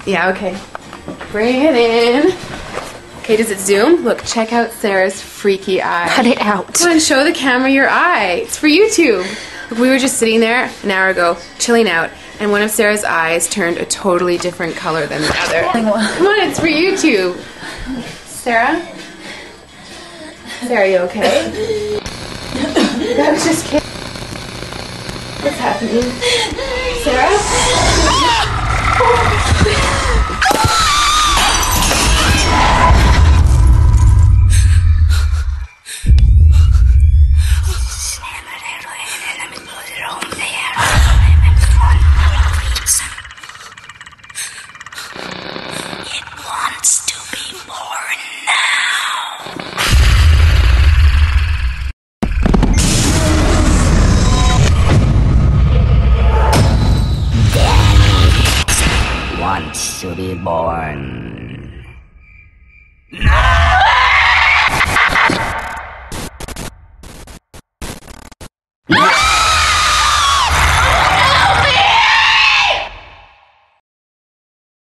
Yeah, okay. Bring it in. Okay, does it zoom? Look, check out Sarah's freaky eye. Cut it out. Come on, show the camera your eye. It's for YouTube. Look, we were just sitting there an hour ago, chilling out, and one of Sarah's eyes turned a totally different color than the other. Come on, it's for YouTube. Sarah? Sarah, are you okay? That was just kidding. What's happening? Sarah? Wants to be born